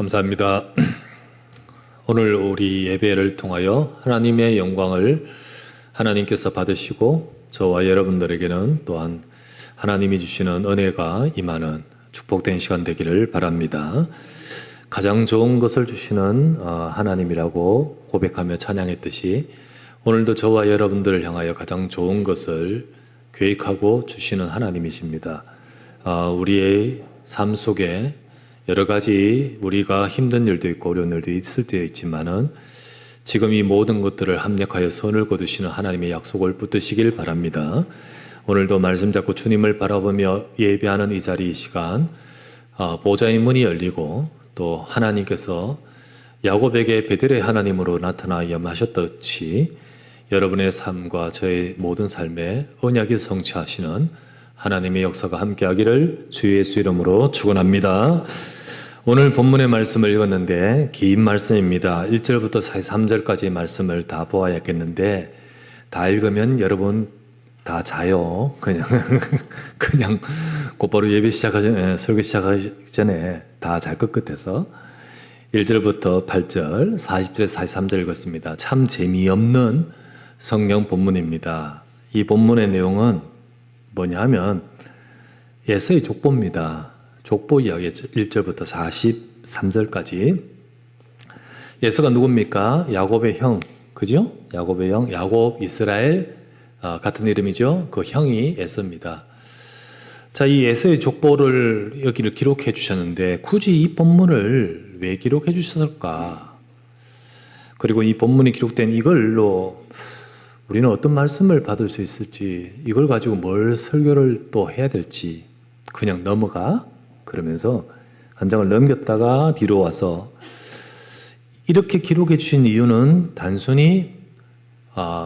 감사합니다. 오늘 우리 예배를 통하여 하나님의 영광을 하나님께서 받으시고 저와 여러분들에게는 또한 하나님이 주시는 은혜가 임하는 축복된 시간 되기를 바랍니다. 가장 좋은 것을 주시는 하나님이라고 고백하며 찬양했듯이 오늘도 저와 여러분들을 향하여 가장 좋은 것을 계획하고 주시는 하나님이십니다. 우리의 삶 속에 여러 가지 우리가 힘든 일도 있고 어려운 일도 있을 때 있지만은 지금 이 모든 것들을 합력하여 선을 거두시는 하나님의 약속을 붙드시길 바랍니다. 오늘도 말씀 잡고 주님을 바라보며 예배하는 이 자리 이 시간 보좌의 문이 열리고 또 하나님께서 야곱에게 베델의 하나님으로 나타나 염하셨듯이 여러분의 삶과 저의 모든 삶에 언약이 성취하시는 하나님의 역사가 함께하기를 주 예수 이름으로 축원합니다. 오늘 본문의 말씀을 읽었는데 긴 말씀입니다. 1절부터 3절까지의 말씀을 다 보아야겠는데 다 읽으면 여러분 다 자요. 그냥 곧바로 예배 시작하기 설교 시작하기 전에 다 잘 것 같아서 1절부터 8절 40절에서 43절 읽었습니다. 참 재미없는 성경 본문입니다. 이 본문의 내용은 뭐냐 하면 에서의 족보입니다. 족보 이야기 1절부터 43절까지. 에서가 누굽니까? 야곱의 형, 그죠? 야곱의 형, 야곱, 이스라엘 같은 이름이죠. 그 형이 에서입니다. 자, 이 에서의 족보를 여기를 기록해 주셨는데 굳이 이 본문을 왜 기록해 주셨을까? 그리고 이 본문이 기록된 이걸로 우리는 어떤 말씀을 받을 수 있을지, 이걸 가지고 뭘 설교를 또 해야 될지 그냥 넘어가 그러면서 한 장을 넘겼다가 뒤로 와서 이렇게 기록해 주신 이유는 단순히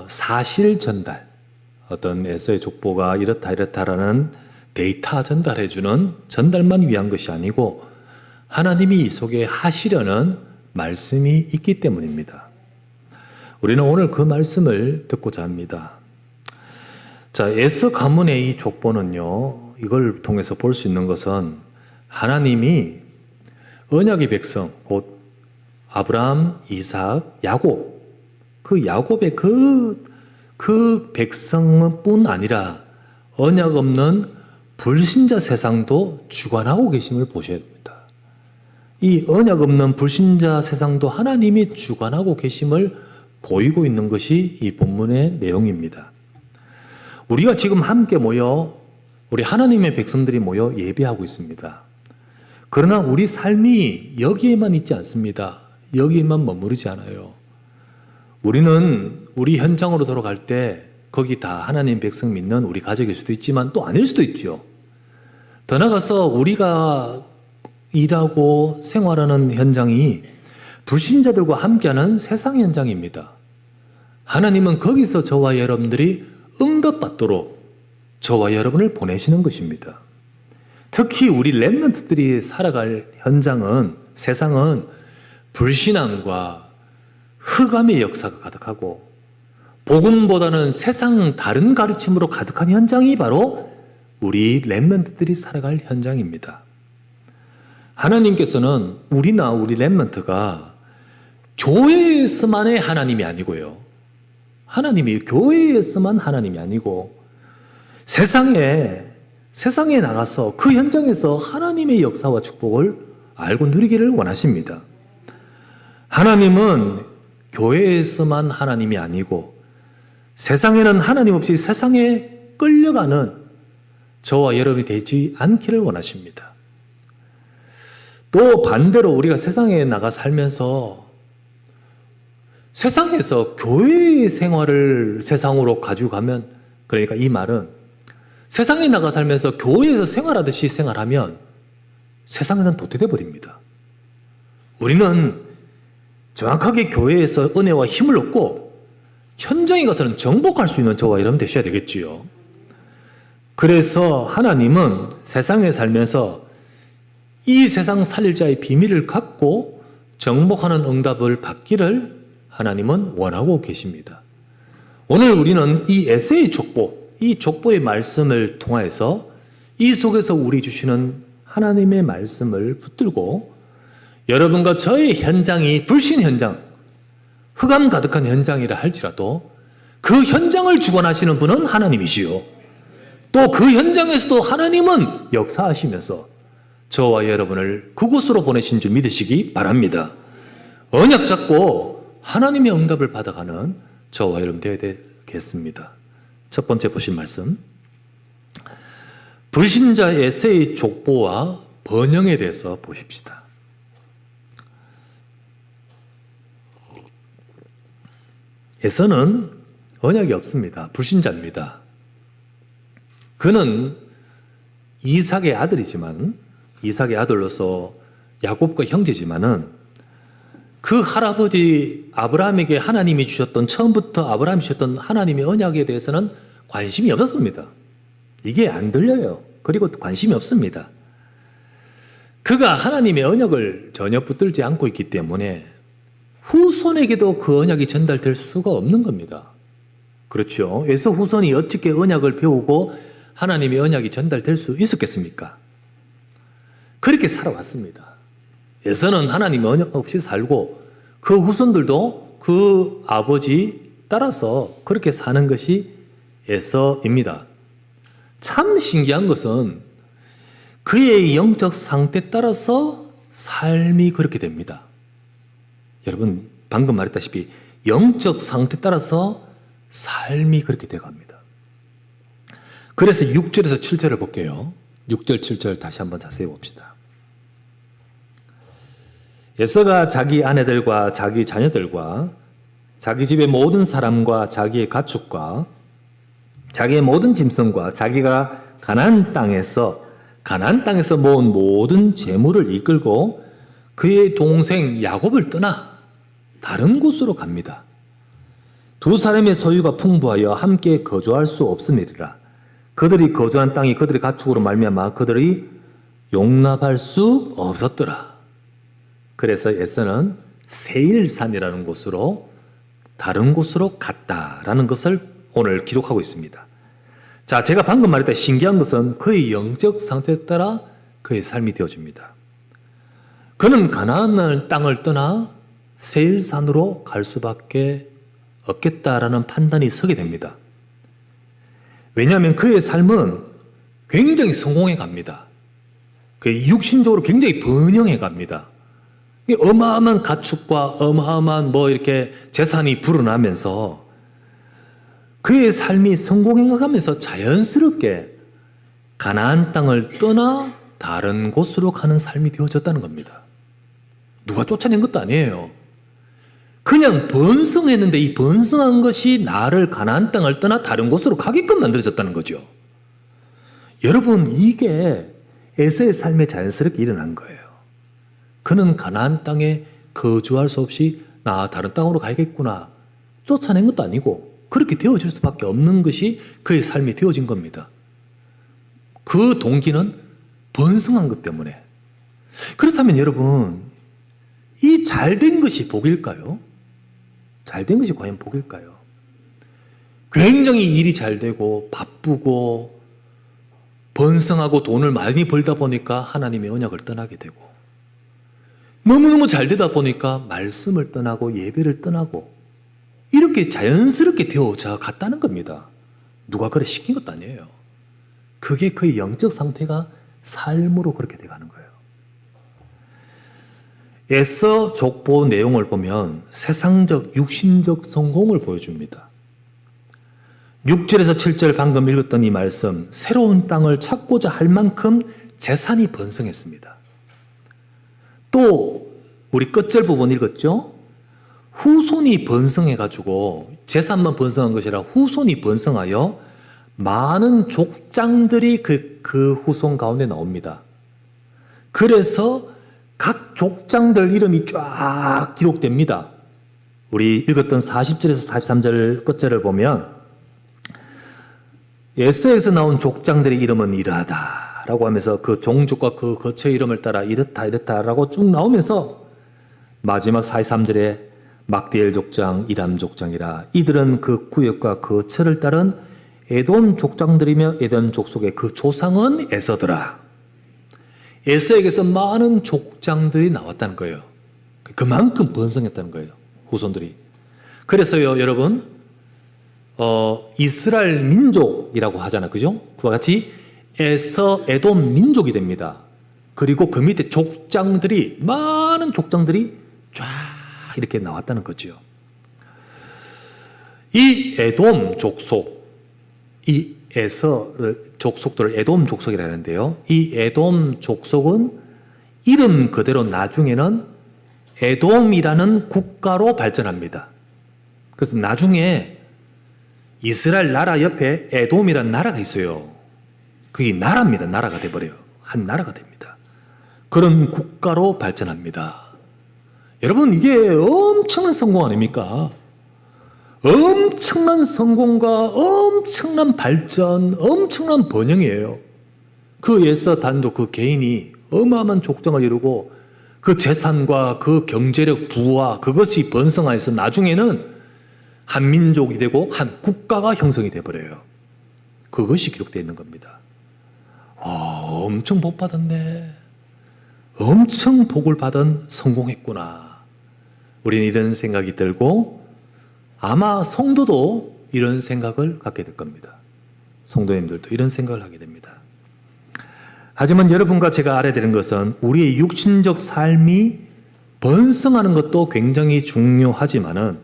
사실 전달, 어떤 에서의 족보가 이렇다라는 데이터 전달해 주는 전달만 위한 것이 아니고 하나님이 이 속에 하시려는 말씀이 있기 때문입니다. 우리는 오늘 그 말씀을 듣고자 합니다. 자, 에서 가문의 이 족보는요, 이걸 통해서 볼 수 있는 것은 하나님이 언약의 백성, 곧 아브라함, 이삭, 야곱, 그 야곱의 그 백성뿐 아니라 언약 없는 불신자 세상도 주관하고 계심을 보셔야 됩니다. 이 언약 없는 불신자 세상도 하나님이 주관하고 계심을 보이고 있는 것이 이 본문의 내용입니다. 우리가 지금 함께 모여 우리 하나님의 백성들이 모여 예배하고 있습니다. 그러나 우리 삶이 여기에만 있지 않습니다. 여기에만 머무르지 않아요. 우리는 우리 현장으로 돌아갈 때 거기 다 하나님 백성 믿는 우리 가족일 수도 있지만 또 아닐 수도 있죠. 더 나아가서 우리가 일하고 생활하는 현장이 불신자들과 함께하는 세상 현장입니다. 하나님은 거기서 저와 여러분들이 응답받도록 저와 여러분을 보내시는 것입니다. 특히 우리 렘넌트들이 살아갈 현장은, 세상은 불신앙과 흑암의 역사가 가득하고 복음보다는 세상 다른 가르침으로 가득한 현장이 바로 우리 렘넌트들이 살아갈 현장입니다. 하나님께서는 우리나 우리 렘넌트가 교회에서만의 하나님이 아니고요. 하나님이 교회에서만 하나님이 아니고 세상에 나가서 그 현장에서 하나님의 역사와 축복을 알고 누리기를 원하십니다. 하나님은 교회에서만 하나님이 아니고 세상에는 하나님 없이 세상에 끌려가는 저와 여러분이 되지 않기를 원하십니다. 또 반대로 우리가 세상에 나가 살면서 세상에서 교회의 생활을 세상으로 가지고 가면, 그러니까 이 말은 세상에 나가 살면서 교회에서 생활하듯이 생활하면 세상에서는 도태돼 버립니다. 우리는 정확하게 교회에서 은혜와 힘을 얻고 현장에 가서는 정복할 수 있는 저와 여러분 되셔야 되겠지요. 그래서 하나님은 세상에 살면서 이 세상 살릴 자의 비밀을 갖고 정복하는 응답을 받기를 하나님은 원하고 계십니다. 오늘 우리는 이 에세의 족보, 이 족보의 말씀을 통해서 이 속에서 우리 주시는 하나님의 말씀을 붙들고 여러분과 저의 현장이 불신 현장, 흑암 가득한 현장이라 할지라도 그 현장을 주관하시는 분은 하나님이시요. 또 그 현장에서도 하나님은 역사하시면서 저와 여러분을 그곳으로 보내신 줄 믿으시기 바랍니다. 언약 잡고 하나님의 응답을 받아가는 저와 여러분 되어야 되겠습니다. 첫 번째 보신 말씀, 불신자 에서의 족보와 번영에 대해서 보십시다. 에서는 언약이 없습니다. 불신자입니다. 그는 이삭의 아들이지만, 이삭의 아들로서 야곱과 형제지만은 그 할아버지 아브라함에게 하나님이 주셨던, 처음부터 아브라함이 주셨던 하나님의 언약에 대해서는 관심이 없었습니다. 이게 안 들려요. 그리고 관심이 없습니다. 그가 하나님의 언약을 전혀 붙들지 않고 있기 때문에 후손에게도 그 언약이 전달될 수가 없는 겁니다. 그렇죠. 에서 후손이 어떻게 언약을 배우고 하나님의 언약이 전달될 수 있었겠습니까? 그렇게 살아왔습니다. 에서는 하나님의 언약 없이 살고 그 후손들도 그 아버지 따라서 그렇게 사는 것이 에서입니다. 참 신기한 것은 그의 영적 상태에 따라서 삶이 그렇게 됩니다. 여러분 방금 말했다시피 영적 상태에 따라서 삶이 그렇게 돼갑니다. 그래서 6절에서 7절을 볼게요. 6절 7절 다시 한번 자세히 봅시다. 에서가 자기 아내들과 자기 자녀들과 자기 집의 모든 사람과 자기의 가축과 자기의 모든 짐승과 자기가 가나안 땅에서 모은 모든 재물을 이끌고 그의 동생 야곱을 떠나 다른 곳으로 갑니다. 두 사람의 소유가 풍부하여 함께 거주할 수 없음이라. 그들이 거주한 땅이 그들의 가축으로 말미암아 그들이 용납할 수 없었더라. 그래서 에서는 세일산이라는 곳으로 다른 곳으로 갔다라는 것을 오늘 기록하고 있습니다. 자, 제가 방금 말했다 신기한 것은 그의 영적 상태에 따라 그의 삶이 되어집니다. 그는 가나안 땅을 떠나 세일산으로 갈 수밖에 없겠다라는 판단이 서게 됩니다. 왜냐하면 그의 삶은 굉장히 성공해 갑니다. 그 육신적으로 굉장히 번영해 갑니다. 어마어마한 가축과 어마어마한 이렇게 재산이 불어나면서 그의 삶이 성공해 가면서 자연스럽게 가나안 땅을 떠나 다른 곳으로 가는 삶이 되어졌다는 겁니다. 누가 쫓아낸 것도 아니에요. 그냥 번성했는데 이 번성한 것이 나를 가나안 땅을 떠나 다른 곳으로 가게끔 만들어졌다는 거죠. 여러분 이게 에서의 삶에 자연스럽게 일어난 거예요. 그는 가나안 땅에 거주할 수 없이 나 다른 땅으로 가야겠구나 쫓아낸 것도 아니고 그렇게 되어질 수밖에 없는 것이 그의 삶이 되어진 겁니다. 그 동기는 번성한 것 때문에. 그렇다면 여러분 이 잘된 것이 복일까요? 잘된 것이 과연 복일까요? 굉장히 일이 잘 되고 바쁘고 번성하고 돈을 많이 벌다 보니까 하나님의 언약을 떠나게 되고 너무너무 잘 되다 보니까 말씀을 떠나고 예배를 떠나고 이렇게 자연스럽게 되어져 갔다는 겁니다. 누가 그래 시킨 것도 아니에요. 그게 그의 영적 상태가 삶으로 그렇게 돼가는 거예요. 에서 족보 내용을 보면 세상적 육신적 성공을 보여줍니다. 6절에서 7절 방금 읽었던 이 말씀, 새로운 땅을 찾고자 할 만큼 재산이 번성했습니다. 또 우리 끝절 부분 읽었죠? 후손이 번성해가지고 재산만 번성한 것이 아니라 후손이 번성하여 많은 족장들이 그 후손 가운데 나옵니다. 그래서 각 족장들 이름이 쫙 기록됩니다. 우리 읽었던 40절에서 43절 끝절을 보면 에서에서 나온 족장들의 이름은 이러하다 라고 하면서 그 종족과 그 거처의 이름을 따라 이렇다 라고 쭉 나오면서 마지막 43절에 막디엘 족장, 이람 족장이라 이들은 그 구역과 그 처를 따른 에돔 족장들이며 에돔 족속의 그 조상은 에서더라. 에서에게서 많은 족장들이 나왔다는 거예요. 그만큼 번성했다는 거예요. 후손들이. 그래서요, 여러분, 이스라엘 민족이라고 하잖아요. 그죠? 그와 같이 에돔 민족이 됩니다. 그리고 그 밑에 족장들이, 많은 족장들이 쫙 이렇게 나왔다는 거죠. 이 에돔 족속, 이 족속들을 에돔 족속이라 하는데요. 이 에돔 족속은 이름 그대로 나중에는 에돔이라는 국가로 발전합니다. 그래서 나중에 이스라엘 나라 옆에 에돔이라는 나라가 있어요. 그게 나라입니다. 나라가 돼버려요. 한 나라가 됩니다. 그런 국가로 발전합니다. 여러분, 이게 엄청난 성공 아닙니까? 엄청난 성공과 엄청난 발전, 엄청난 번영이에요. 그 에서 단도 그 개인이 어마어마한 족장을 이루고 그 재산과 그 경제력 부와 그것이 번성하여서 나중에는 한 민족이 되고 한 국가가 형성이 되어버려요. 그것이 기록되어 있는 겁니다. 엄청 복 받았네. 엄청 복을 받은 성공했구나. 우리는 이런 생각이 들고 아마 성도도 이런 생각을 갖게 될 겁니다. 성도님들도 이런 생각을 하게 됩니다. 하지만 여러분과 제가 알아야 되는 것은 우리의 육신적 삶이 번성하는 것도 굉장히 중요하지만은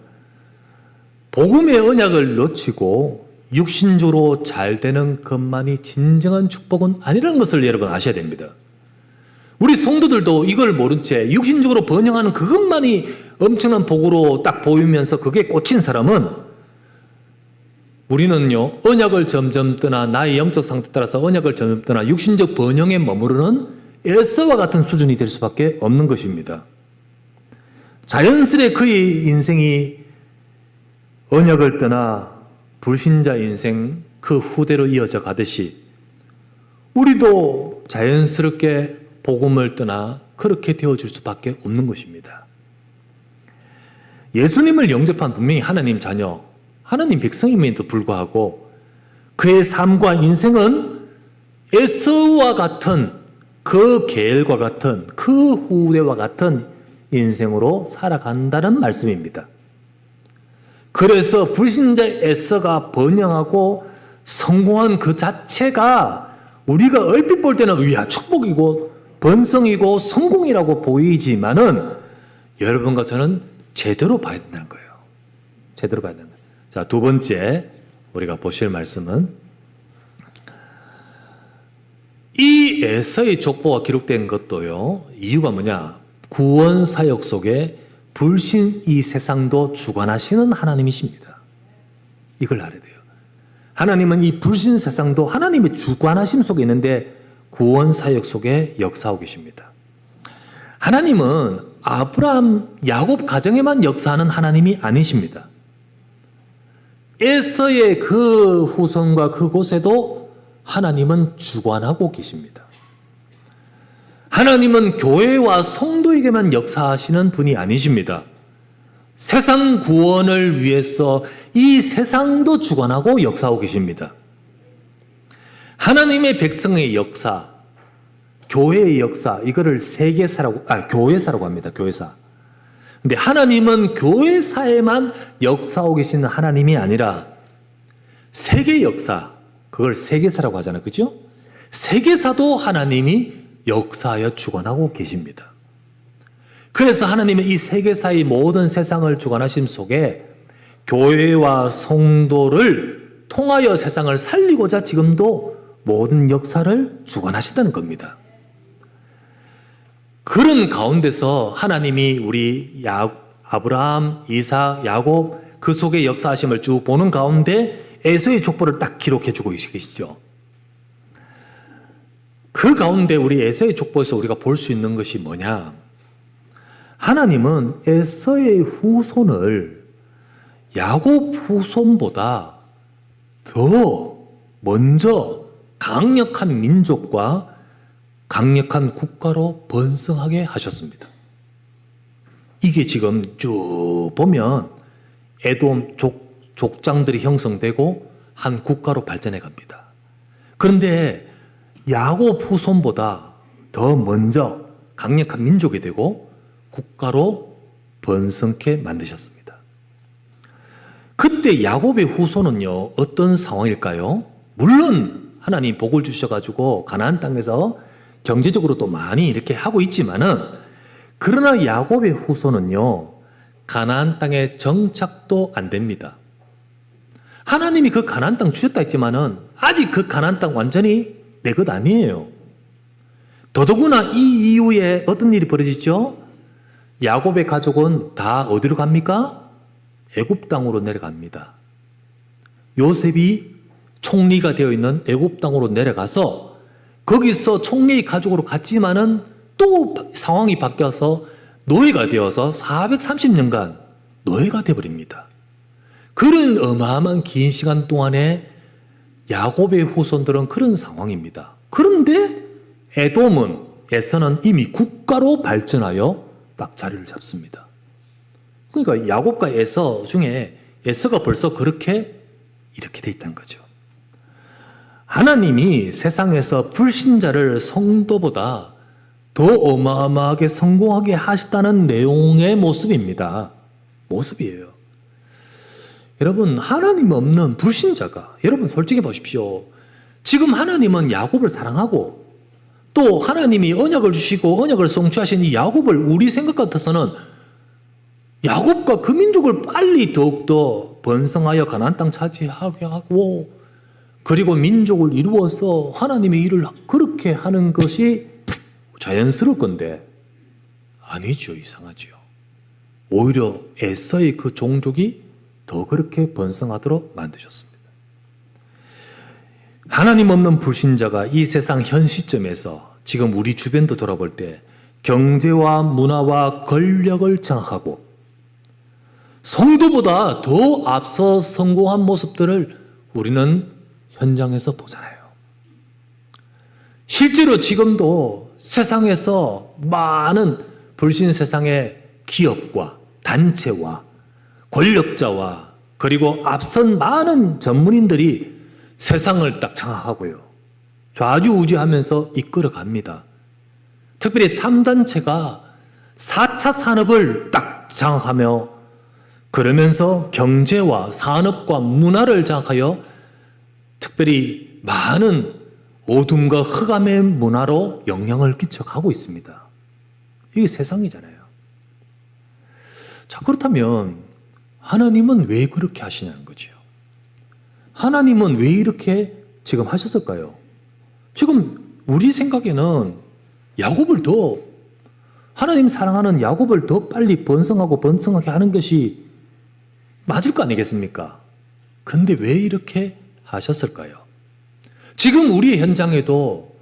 복음의 언약을 놓치고 육신적으로 잘 되는 것만이 진정한 축복은 아니라는 것을 여러분 아셔야 됩니다. 우리 성도들도 이걸 모른 채 육신적으로 번영하는 그것만이 엄청난 복으로 딱 보이면서 그게 꽂힌 사람은 우리는요, 언약을 점점 떠나 나의 영적 상태 따라서 언약을 점점 떠나 육신적 번영에 머무르는 에서와 같은 수준이 될 수밖에 없는 것입니다. 자연스레 그의 인생이 언약을 떠나 불신자 인생 그 후대로 이어져 가듯이 우리도 자연스럽게 복음을 떠나 그렇게 되어질 수밖에 없는 것입니다. 예수님을 영접한 분명히 하나님 자녀, 하나님 백성임에도 불구하고 그의 삶과 인생은 에서와 같은 그 계열과 같은 그 후대와 같은 인생으로 살아간다는 말씀입니다. 그래서 불신자 에서가 번영하고 성공한 그 자체가 우리가 얼핏 볼 때는 축복이고 번성이고 성공이라고 보이지만은 여러분과 저는 제대로 봐야 된다는 거예요. 제대로 봐야 된다. 자, 두 번째 우리가 보실 말씀은 이 에서의 족보가 기록된 것도요. 이유가 뭐냐? 구원 사역 속에 불신 이 세상도 주관하시는 하나님이십니다. 이걸 알아야 돼요. 하나님은 이 불신 세상도 하나님의 주관하심 속에 있는데 구원 사역 속에 역사하고 계십니다. 하나님은 아브라함, 야곱 가정에만 역사하는 하나님이 아니십니다. 에서의 그 후손과 그곳에도 하나님은 주관하고 계십니다. 하나님은 교회와 성도에게만 역사하시는 분이 아니십니다. 세상 구원을 위해서 이 세상도 주관하고 역사하고 계십니다. 하나님의 백성의 역사, 교회의 역사, 이거를 교회사라고 합니다. 교회사. 근데 하나님은 교회사에만 역사하고 계시는 하나님이 아니라 세계 역사, 그걸 세계사라고 하잖아요. 그죠? 세계사도 하나님이 역사하여 주관하고 계십니다. 그래서 하나님의 이 세계사의 모든 세상을 주관하심 속에 교회와 성도를 통하여 세상을 살리고자 지금도 모든 역사를 주관하신다는 겁니다. 그런 가운데서 하나님이 우리 아브라함, 이삭, 야곱 그 속에 역사하심을 쭉 보는 가운데 에서의 족보를 딱 기록해 주고 계시죠. 그 가운데 우리 에서의 족보에서 우리가 볼 수 있는 것이 뭐냐? 하나님은 에서의 후손을 야곱 후손보다 더 먼저 강력한 민족과 강력한 국가로 번성하게 하셨습니다. 이게 지금 쭉 보면 에돔 족장들이 형성되고 한 국가로 발전해 갑니다. 그런데 야곱 후손보다 더 먼저 강력한 민족이 되고 국가로 번성케 만드셨습니다. 그때 야곱의 후손은요, 어떤 상황일까요? 물론 하나님 복을 주셔가지고 가나안 땅에서 경제적으로 또 많이 이렇게 하고 있지만은, 그러나 야곱의 후손은요, 가나안 땅에 정착도 안 됩니다. 하나님이 그 가나안 땅 주셨다 했지만은 아직 그 가나안 땅 완전히 내 것 아니에요. 더더구나 이 이후에 어떤 일이 벌어지죠? 야곱의 가족은 다 어디로 갑니까? 애굽 땅으로 내려갑니다. 요셉이 총리가 되어 있는 애굽 땅으로 내려가서 거기서 총리의 가족으로 갔지만은 또 상황이 바뀌어서 노예가 되어서 430년간 노예가 되어버립니다. 그런 어마어마한 긴 시간 동안에 야곱의 후손들은 그런 상황입니다. 그런데 에돔은 이미 국가로 발전하여 딱 자리를 잡습니다. 그러니까 야곱과 에서 중에 에서가 벌써 그렇게 이렇게 돼 있다는 거죠. 하나님이 세상에서 불신자를 성도보다 더 어마어마하게 성공하게 하셨다는 내용의 모습입니다. 모습이에요. 여러분, 하나님 없는 불신자가, 여러분 솔직히 보십시오. 지금 하나님은 야곱을 사랑하고 또 하나님이 언약을 주시고 언약을 성취하신 이 야곱을 우리 생각 같아서는 야곱과 그 민족을 빨리 더욱더 번성하여 가나안 땅 차지하게 하고, 그리고 민족을 이루어서 하나님의 일을 그렇게 하는 것이 자연스러울 건데 아니죠. 이상하죠. 오히려 에서의 그 종족이 더 그렇게 번성하도록 만드셨습니다. 하나님 없는 불신자가 이 세상 현 시점에서 지금 우리 주변도 돌아볼 때 경제와 문화와 권력을 장악하고 성도보다 더 앞서 성공한 모습들을 우리는 현장에서 보잖아요. 실제로 지금도 세상에서 많은 불신 세상의 기업과 단체와 권력자와 그리고 앞선 많은 전문인들이 세상을 딱 장악하고요, 좌지우지하면서 이끌어갑니다. 특별히 3단체가 4차 산업을 딱 장악하며 그러면서 경제와 산업과 문화를 장악하여 특별히 많은 어둠과 흑암의 문화로 영향을 끼쳐가고 있습니다. 이게 세상이잖아요. 자, 그렇다면 하나님은 왜 그렇게 하시냐는 거죠. 하나님은 왜 이렇게 지금 하셨을까요? 지금 우리 생각에는 야곱을 더, 하나님 사랑하는 야곱을 더 빨리 번성하고 번성하게 하는 것이 맞을 거 아니겠습니까? 그런데 왜 이렇게 하셨을까요? 지금 우리 현장에도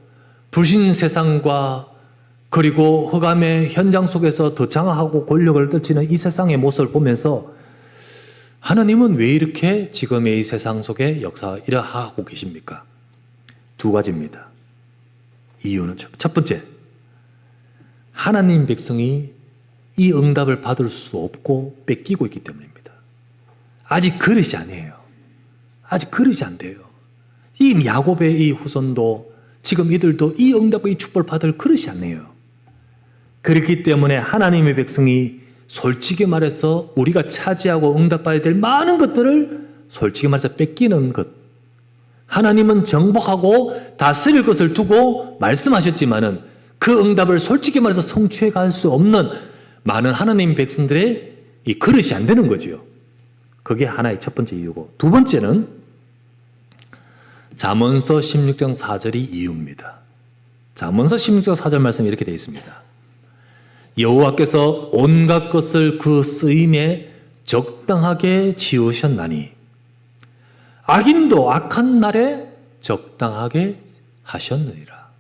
불신 세상과 그리고 흑암의 현장 속에서 더 장악하고 권력을 떨치는 이 세상의 모습을 보면서 하나님은 왜 이렇게 지금의 이 세상 속에 역사를 하고 계십니까? 두 가지입니다. 이유는 첫 번째, 하나님 백성이 이 응답을 받을 수 없고 뺏기고 있기 때문입니다. 아직 그릇이 아니에요. 아직 그릇이 안 돼요. 이 야곱의 이 후손도 지금 이들도 이 응답과 이 축복을 받을 그릇이 아니에요. 그렇기 때문에 하나님의 백성이 솔직히 말해서 우리가 차지하고 응답받아야 될 많은 것들을 솔직히 말해서 뺏기는 것. 하나님은 정복하고 다스릴 것을 두고 말씀하셨지만은 그 응답을 솔직히 말해서 성취해 갈 수 없는 많은 하나님 백성들의 이 그릇이 안 되는 거죠. 그게 하나의 첫 번째 이유고, 두 번째는 잠언서 16장 4절이 이유입니다. 잠언서 16장 4절 말씀이 이렇게 되어 있습니다. 여호와께서 온갖 것을 그 쓰임에 적당하게 지으셨나니 악인도 악한 날에 적당하게 하셨느니라.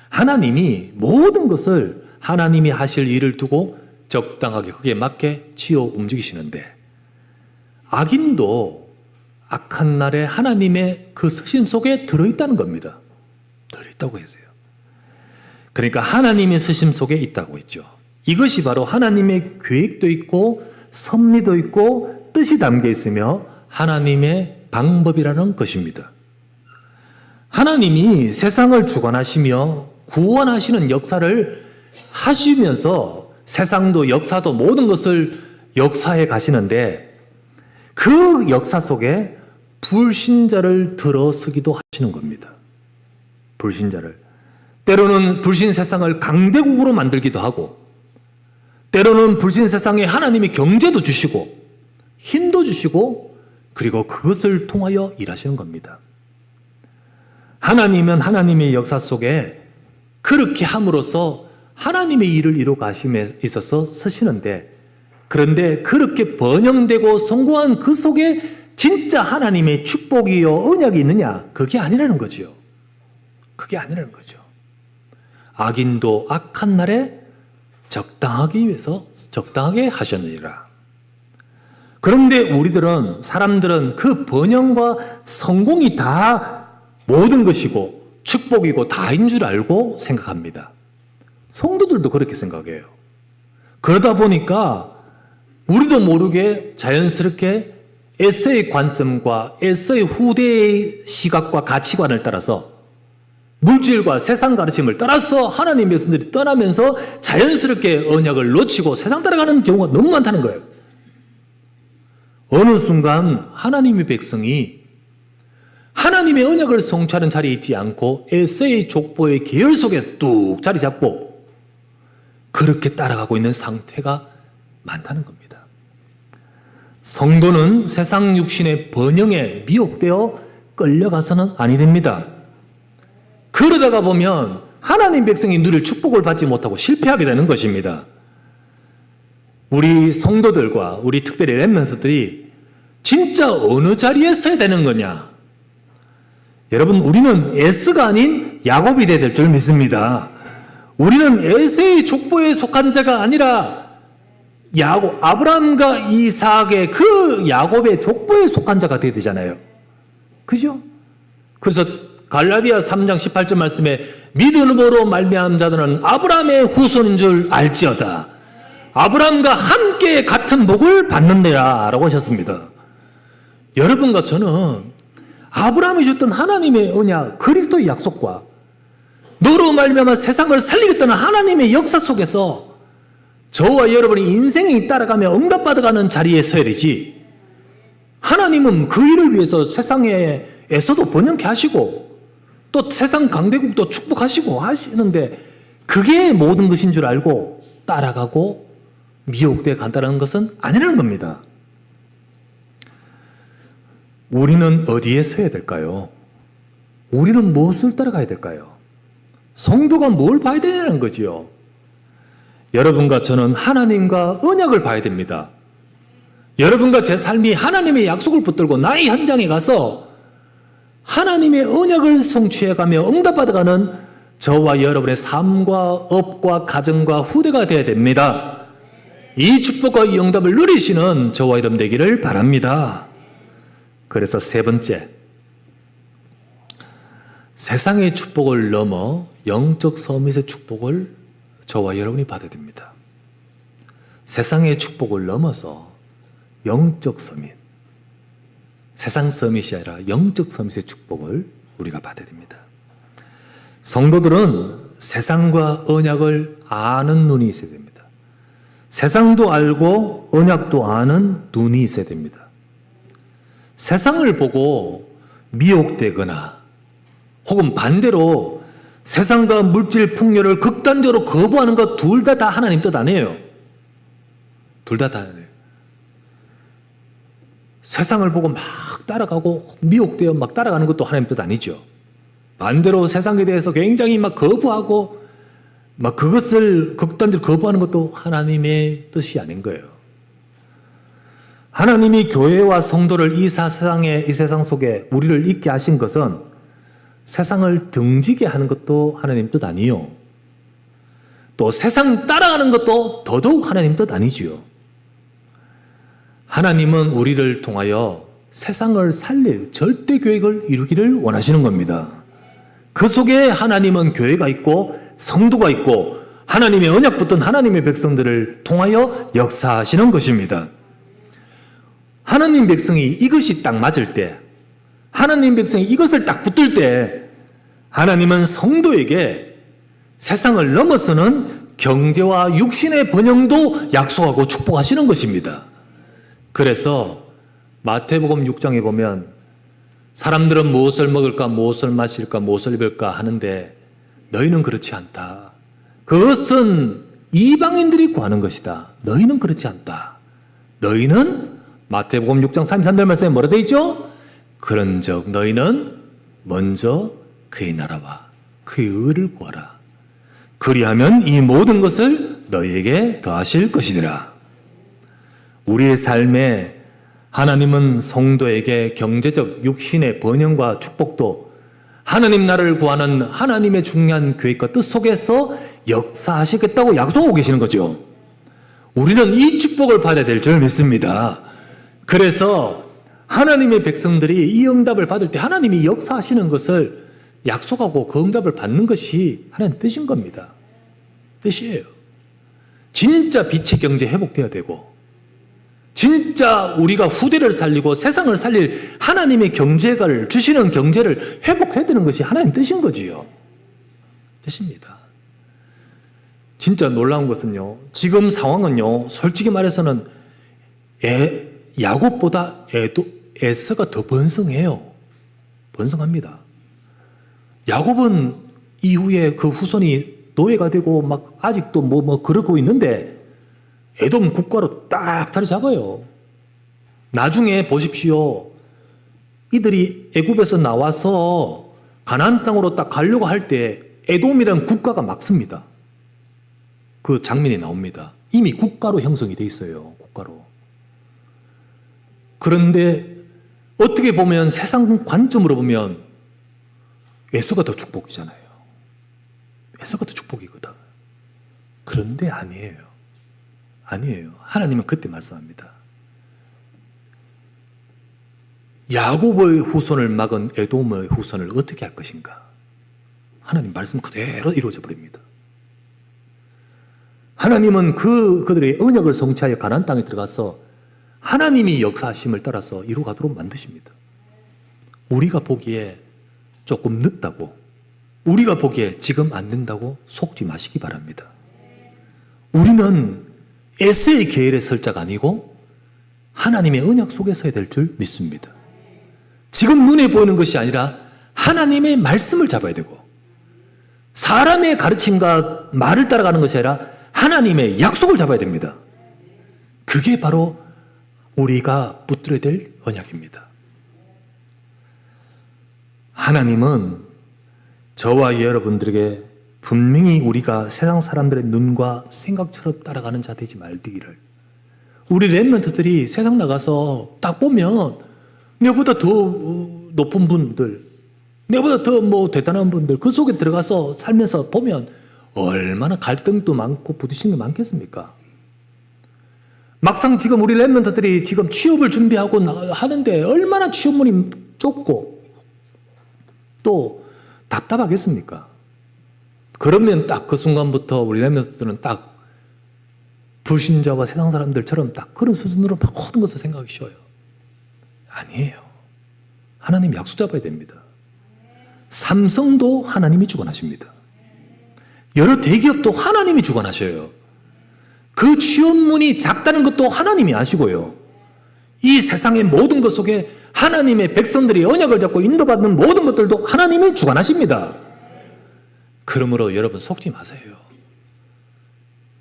하나님이 모든 것을 하나님이 하실 일을 두고 적당하게 거기에 맞게 지어 움직이시는데, 악인도 악한 날에 하나님의 그 서심 속에 들어있다는 겁니다. 들어있다고 했어요. 그러니까 하나님의 서심 속에 있다고 했죠. 이것이 바로 하나님의 계획도 있고 섭리도 있고 뜻이 담겨 있으며 하나님의 방법이라는 것입니다. 하나님이 세상을 주관하시며 구원하시는 역사를 하시면서 세상도 역사도 모든 것을 역사해 가시는데 그 역사 속에 불신자를 들어서기도 하시는 겁니다. 불신자를. 때로는 불신 세상을 강대국으로 만들기도 하고 때로는 불신 세상에 하나님이 경제도 주시고 힘도 주시고 그리고 그것을 통하여 일하시는 겁니다. 하나님은 하나님의 역사 속에 그렇게 함으로써 하나님의 일을 이루어 가심에 있어서 쓰시는데 그런데 그렇게 번영되고 성공한 그 속에 진짜 하나님의 축복이요 언약이 있느냐? 그게 아니라는 거죠. 그게 아니라는 거죠. 악인도 악한 날에 적당하기 위해서 적당하게 하셨느니라. 그런데 우리들은 사람들은 그 번영과 성공이 다 모든 것이고 축복이고 다인 줄 알고 생각합니다. 성도들도 그렇게 생각해요. 그러다 보니까 우리도 모르게 자연스럽게 에서의 관점과 에서의 후대의 시각과 가치관을 따라서 물질과 세상 가르침을 따라서 하나님의 백성들이 떠나면서 자연스럽게 언약을 놓치고 세상 따라가는 경우가 너무 많다는 거예요. 어느 순간 하나님의 백성이 하나님의 언약을 성취하는 자리에 있지 않고 에서의 족보의 계열 속에 뚝 자리 잡고 그렇게 따라가고 있는 상태가 많다는 겁니다. 성도는 세상 육신의 번영에 미혹되어 끌려가서는 아니 됩니다. 그러다가 보면 하나님 백성이 누릴 축복을 받지 못하고 실패하게 되는 것입니다. 우리 성도들과 우리 특별히 렘넌트들이 진짜 어느 자리에 서야 되는 거냐? 여러분, 우리는 에스가 아닌 야곱이 되야 될 줄 믿습니다. 우리는 에서의 족보에 속한 자가 아니라 야곱, 아브라함과 이삭의 그 야곱의 족보에 속한 자가 되어야 되잖아요. 그죠? 그래서 갈라디아 3장 18절 말씀에 믿음으로 말미암은 자들은 아브라함의 후손인 줄 알지어다. 아브라함과 함께 같은 복을 받는데라 라고 하셨습니다. 여러분과 저는 아브라함이 줬던 하나님의 언약, 그리스도의 약속과 너로 말미암아 세상을 살리겠다는 하나님의 역사 속에서 저와 여러분이 인생이 따라가며 응답받아가는 자리에 서야 되지. 하나님은 그 일을 위해서 세상에서도 번영케 하시고 또 세상 강대국도 축복하시고 하시는데 그게 모든 것인 줄 알고 따라가고 미혹되어 간다는 것은 아니라는 겁니다. 우리는 어디에 서야 될까요? 우리는 무엇을 따라가야 될까요? 성도가 뭘 봐야 되냐는 거지요. 여러분과 저는 하나님과 언약을 봐야 됩니다. 여러분과 제 삶이 하나님의 약속을 붙들고 나의 현장에 가서 하나님의 언약을 성취해가며 응답받아가는 저와 여러분의 삶과 업과 가정과 후대가 되어야 됩니다. 이 축복과 이 응답을 누리시는 저와 여러분 되기를 바랍니다. 그래서 세 번째, 세상의 축복을 넘어 영적 서밋의 축복을 저와 여러분이 받아야 됩니다. 세상의 축복을 넘어서 영적 서밋, 세상 서밋이 아니라 영적 서밋의 축복을 우리가 받아야 됩니다. 성도들은 세상과 언약을 아는 눈이 있어야 됩니다. 세상도 알고 언약도 아는 눈이 있어야 됩니다. 세상을 보고 미혹되거나 혹은 반대로 세상과 물질 풍요를 극단적으로 거부하는 것 둘 다 하나님 뜻 아니에요. 둘 다 아니에요. 세상을 보고 막 따라가고 미혹되어 막 따라가는 것도 하나님 뜻 아니죠. 반대로 세상에 대해서 굉장히 막 거부하고 막 그것을 극단적으로 거부하는 것도 하나님의 뜻이 아닌 거예요. 하나님이 교회와 성도를 이 세상 속에 우리를 있게 하신 것은 세상을 등지게 하는 것도 하나님 뜻 아니요. 또 세상 따라가는 것도 더더욱 하나님 뜻 아니지요. 하나님은 우리를 통하여 세상을 살릴 절대 계획을 이루기를 원하시는 겁니다. 그 속에 하나님은 교회가 있고 성도가 있고 하나님의 언약 붙든 하나님의 백성들을 통하여 역사하시는 것입니다. 하나님 백성이 이것이 딱 맞을 때, 하나님 백성이 이것을 딱 붙들 때 하나님은 성도에게 세상을 넘어서는 경제와 육신의 번영도 약속하고 축복하시는 것입니다. 그래서 마태복음 6장에 보면 사람들은 무엇을 먹을까, 무엇을 마실까, 무엇을 입을까 하는데 너희는 그렇지 않다. 그것은 이방인들이 구하는 것이다. 너희는 그렇지 않다. 너희는 마태복음 6장 33절 말씀에 뭐라 되어 있죠? 그런즉 너희는 먼저 그의 나라와 그의 의를 구하라. 그리하면 이 모든 것을 너희에게 더하실 것이니라. 우리의 삶에 하나님은 성도에게 경제적 육신의 번영과 축복도 하나님 나라를 구하는 하나님의 중요한 계획과 뜻 속에서 역사하시겠다고 약속하고 계시는 거죠. 우리는 이 축복을 받아야 될 줄 믿습니다. 그래서 하나님의 백성들이 이 응답을 받을 때 하나님이 역사하시는 것을 약속하고 그 응답을 받는 것이 하나님 뜻인 겁니다. 뜻이에요. 진짜 빛의 경제 회복되어야 되고 진짜 우리가 후대를 살리고 세상을 살릴 하나님의 경제를 주시는 경제를 회복해야 되는 것이 하나님 뜻인 거지요. 뜻입니다. 진짜 놀라운 것은요. 지금 상황은요. 솔직히 말해서는 야곱보다 에서가 더 번성해요. 번성합니다. 야곱은 이후에 그 후손이 노예가 되고 막 아직도 뭐 그러고 있는데 에돔 국가로 딱 자리 잡아요. 나중에 보십시오. 이들이 애굽에서 나와서 가나안 땅으로 딱 가려고 할 때 에돔이라는 국가가 막습니다. 그 장면이 나옵니다. 이미 국가로 형성이 돼 있어요. 국가로. 그런데 어떻게 보면 세상 관점으로 보면 에서가 더 축복이잖아요. 에서가 더 축복이거든. 그런데 아니에요. 아니에요. 하나님은 그때 말씀합니다. 야곱의 후손을 막은 에돔의 후손을 어떻게 할 것인가? 하나님 말씀 그대로 이루어져 버립니다. 하나님은 그들의 언약을 성취하여 가나안 땅에 들어가서 하나님이 역사하심을 따라서 이루어가도록 만드십니다. 우리가 보기에 조금 늦다고, 우리가 보기에 지금 안 된다고 속지 마시기 바랍니다. 우리는 에서의 계획에 설 자가 아니고 하나님의 언약 속에 서야 될 줄 믿습니다. 지금 눈에 보이는 것이 아니라 하나님의 말씀을 잡아야 되고 사람의 가르침과 말을 따라가는 것이 아니라 하나님의 약속을 잡아야 됩니다. 그게 바로 우리가 붙들어야 될 언약입니다. 하나님은 저와 여러분들에게 분명히 우리가 세상 사람들의 눈과 생각처럼 따라가는 자 되지 말기를. 우리 렘넌트들이 세상 나가서 딱 보면 내보다 더 높은 분들, 내보다 더 대단한 분들 그 속에 들어가서 살면서 보면 얼마나 갈등도 많고 부딪히는 게 많겠습니까? 막상 지금 우리 렘넌트들이 지금 취업을 준비하고 하는데 얼마나 취업문이 좁고 또 답답하겠습니까? 그러면 딱 그 순간부터 우리 렘넌트들은 딱 불신자와 세상 사람들처럼 딱 그런 수준으로 막 모든 것을 생각하기 쉬워요. 아니에요. 하나님 약속 잡아야 됩니다. 삼성도 하나님이 주관하십니다. 여러 대기업도 하나님이 주관하셔요. 그 취업문이 작다는 것도 하나님이 아시고요. 이 세상의 모든 것 속에 하나님의 백성들이 언약을 잡고 인도받는 모든 것들도 하나님이 주관하십니다. 그러므로 여러분 속지 마세요.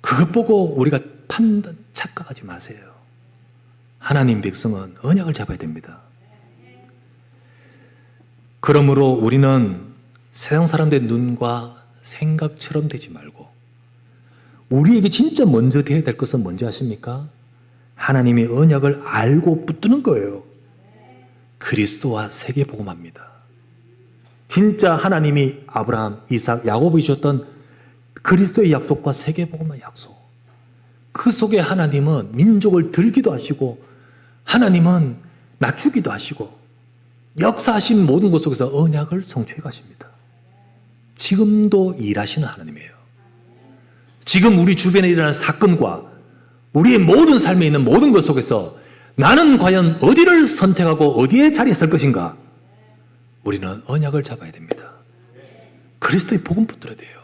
그것 보고 우리가 판단, 착각하지 마세요. 하나님 백성은 언약을 잡아야 됩니다. 그러므로 우리는 세상 사람들의 눈과 생각처럼 되지 말고 우리에게 진짜 먼저 돼야 될 것은 뭔지 아십니까? 하나님의 언약을 알고 붙드는 거예요. 그리스도와 세계복음합니다. 진짜 하나님이 아브라함, 이삭, 야곱이 주셨던 그리스도의 약속과 세계복음의 약속. 그 속에 하나님은 민족을 들기도 하시고 하나님은 낮추기도 하시고 역사하신 모든 것 속에서 언약을 성취해 가십니다. 지금도 일하시는 하나님이에요. 지금 우리 주변에 일어나는 사건과 우리의 모든 삶에 있는 모든 것 속에서 나는 과연 어디를 선택하고 어디에 자리에 설 것인가? 우리는 언약을 잡아야 됩니다. 그리스도의 복음 붙들어야 돼요.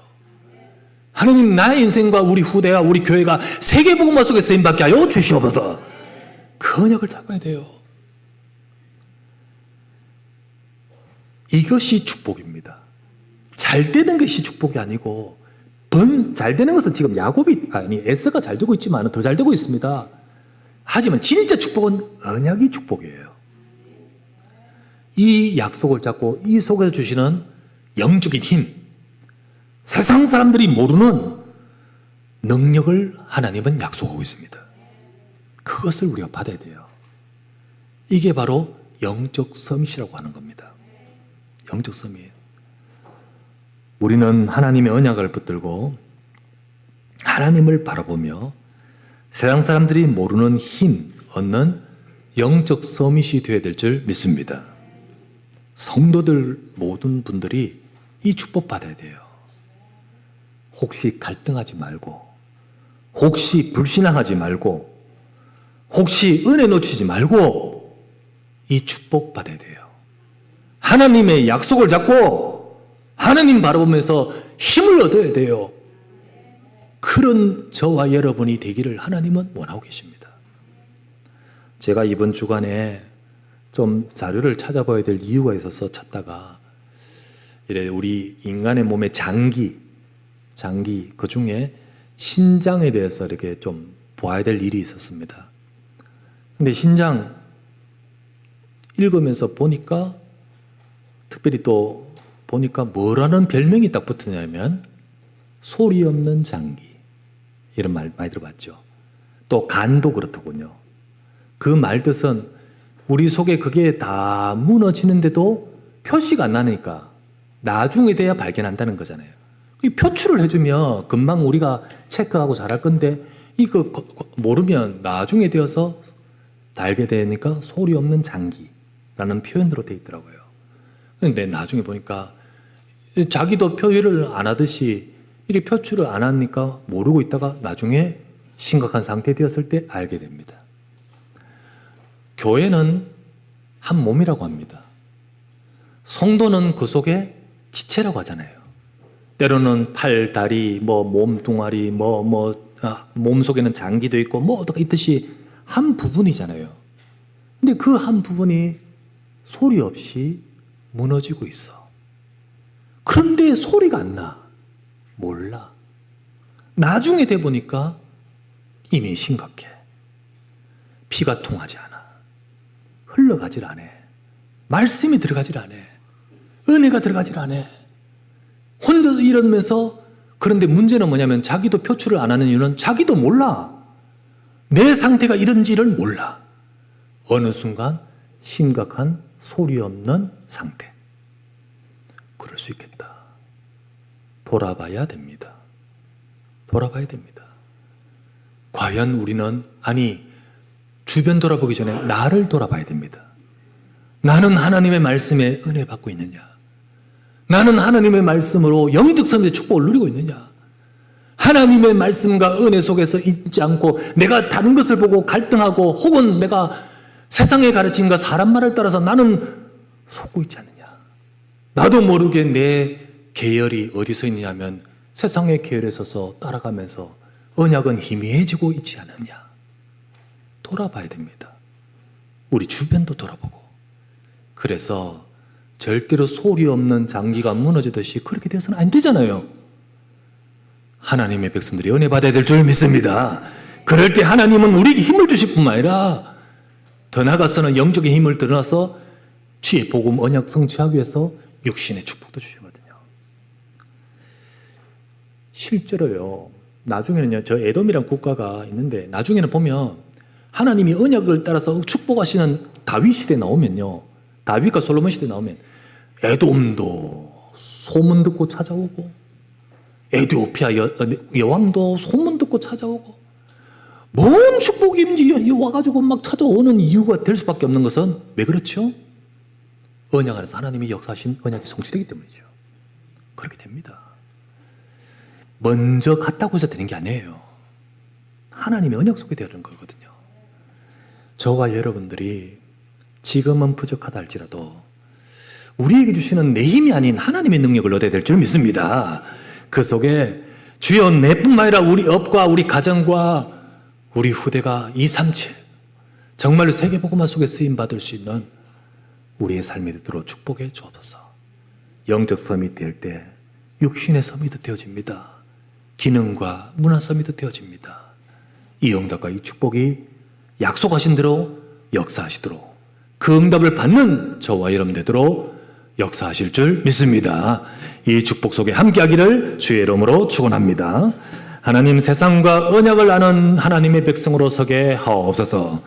하나님, 나의 인생과 우리 후대와 우리 교회가 세계복음화 속에 쓰임받게 하여 주시옵소서. 그 언약을 잡아야 돼요. 이것이 축복입니다. 잘 되는 것이 축복이 아니고, 잘 되는 것은 지금 에서가 잘 되고 있지만 더 잘 되고 있습니다. 하지만 진짜 축복은 언약이 축복이에요. 이 약속을 잡고 이 속에서 주시는 영적인 힘, 세상 사람들이 모르는 능력을 하나님은 약속하고 있습니다. 그것을 우리가 받아야 돼요. 이게 바로 영적 서밋이라고 하는 겁니다. 영적 서밋. 우리는 하나님의 언약을 붙들고 하나님을 바라보며 세상 사람들이 모르는 힘 얻는 영적 서밋이 되어야 될 줄 믿습니다. 성도들 모든 분들이 이 축복 받아야 돼요. 혹시 갈등하지 말고, 혹시 불신앙하지 말고, 혹시 은혜 놓치지 말고 이 축복 받아야 돼요. 하나님의 약속을 잡고 하나님 바라보면서 힘을 얻어야 돼요. 그런 저와 여러분이 되기를 하나님은 원하고 계십니다. 제가 이번 주간에 좀 자료를 찾아봐야 될 이유가 있어서 찾다가 이래 우리 인간의 몸의 장기 그 중에 신장에 대해서 이렇게 좀 보아야 될 일이 있었습니다. 근데 신장 읽으면서 보니까 특별히 또 보니까 뭐라는 별명이 딱 붙었냐면 소리 없는 장기, 이런 말 많이 들어봤죠. 또 간도 그렇더군요. 그 말 뜻은 우리 속에 그게 다 무너지는데도 표시가 안 나니까 나중에 돼야 발견한다는 거잖아요. 이 표출을 해주면 금방 우리가 체크하고 잘할 건데 이거 모르면 나중에 되어서 달게 되니까 소리 없는 장기라는 표현으로 되어 있더라고요. 그런데 나중에 보니까 자기도 표현을 안 하듯이 이렇게 표출을 안 하니까 모르고 있다가 나중에 심각한 상태 되었을 때 알게 됩니다. 교회는 한 몸이라고 합니다. 성도는 그 속에 지체라고 하잖아요. 때로는 팔, 다리, 몸뚱아리, 몸 속에는 장기도 있고 어떻게 있듯이 한 부분이잖아요. 근데 그 한 부분이 소리 없이 무너지고 있어. 그런데 소리가 안 나. 몰라. 나중에 돼 보니까 이미 심각해. 피가 통하지 않아. 흘러가질 않아. 말씀이 들어가질 않아. 은혜가 들어가질 않아. 혼자서 이러면서, 그런데 문제는 뭐냐면 자기도 표출을 안 하는 이유는 자기도 몰라. 내 상태가 이런지를 몰라. 어느 순간 심각한 소리 없는 상태. 그럴 수 있겠다. 돌아봐야 됩니다. 돌아봐야 됩니다. 과연 우리는, 주변 돌아보기 전에 나를 돌아봐야 됩니다. 나는 하나님의 말씀에 은혜 받고 있느냐? 나는 하나님의 말씀으로 영적 선의 축복을 누리고 있느냐? 하나님의 말씀과 은혜 속에서 있지 않고 내가 다른 것을 보고 갈등하고 혹은 내가 세상의 가르침과 사람 말을 따라서 나는 속고 있지 않느냐? 나도 모르게 내 계열이 어디서 있느냐면 세상의 계열에 서서 따라가면서 언약은 희미해지고 있지 않느냐? 돌아봐야 됩니다. 우리 주변도 돌아보고. 그래서 절대로 소리 없는 장기가 무너지듯이 그렇게 되어서는 안 되잖아요. 하나님의 백성들이 은혜 받아야 될 줄 믿습니다. 그럴 때 하나님은 우리에게 힘을 주실 뿐만 아니라 더 나아가서는 영적인 힘을 드러나서 주의 복음 언약 성취하기 위해서 육신의 축복도 주시거든요. 실제로요, 나중에는요, 저 에돔이라는 국가가 있는데 나중에는 보면 하나님이 언약을 따라서 축복하시는 다윗 시대 나오면요, 다윗과 솔로몬 시대 나오면 에돔도 소문 듣고 찾아오고 에티오피아 여왕도 소문 듣고 찾아오고 뭔 축복인지 와가지고 막 찾아오는 이유가 될 수밖에 없는 것은 왜 그렇죠? 언약 안에서 하나님이 역사하신 언약이 성취되기 때문이죠. 그렇게 됩니다. 먼저 갔다고 해서 되는 게 아니에요. 하나님의 언약 속에 되는 거거든요. 저와 여러분들이 지금은 부족하다 할지라도 우리에게 주시는 내 힘이 아닌 하나님의 능력을 얻어야 될 줄 믿습니다. 그 속에 주여 내뿐만 아니라 우리 업과 우리 가정과 우리 후대가 2, 3, 7 정말로 세계복음화 속에 쓰임받을 수 있는 우리의 삶이 되도록 축복해 주옵소서. 영적 서밋 될 때 육신의 서밋도 되어집니다. 기능과 문화 서밋도 되어집니다. 이 응답과 이 축복이 약속하신 대로 역사하시도록 그 응답을 받는 저와 여러분 되도록 역사하실 줄 믿습니다. 이 축복 속에 함께하기를 주의 이름으로 축원합니다. 하나님, 세상과 언약을 아는 하나님의 백성으로 서게 하옵소서.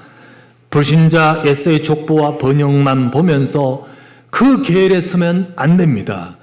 불신자 에세이 족보와 번역만 보면서 그 계율에 서면 안 됩니다.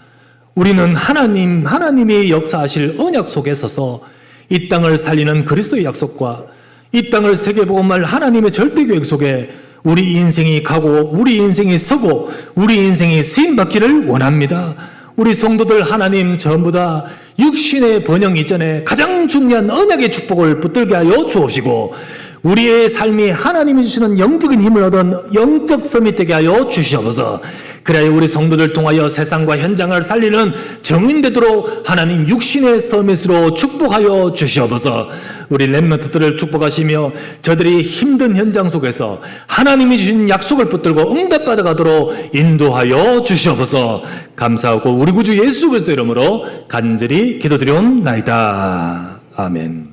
우리는 하나님이 역사하실 언약 속에 서서 이 땅을 살리는 그리스도의 약속과 이 땅을 세계복음할 하나님의 절대 계획 속에 우리 인생이 가고 우리 인생이 서고 우리 인생이 쓰임받기를 원합니다. 우리 성도들 하나님 전부 다 육신의 번영 이전에 가장 중요한 언약의 축복을 붙들게 하여 주옵시고 우리의 삶이 하나님이 주시는 영적인 힘을 얻은 영적 서밋 되게 하여 주시옵소서. 그래야 우리 성도들 통하여 세상과 현장을 살리는 정인 되도록 하나님 육신의 서밋으로 축복하여 주시옵소서. 우리 렘넌트들을 축복하시며 저들이 힘든 현장 속에서 하나님이 주신 약속을 붙들고 응답받아 가도록 인도하여 주시옵소서. 감사하고 우리 구주 예수 그리스도 이름으로 간절히 기도드리옵나이다. 아멘.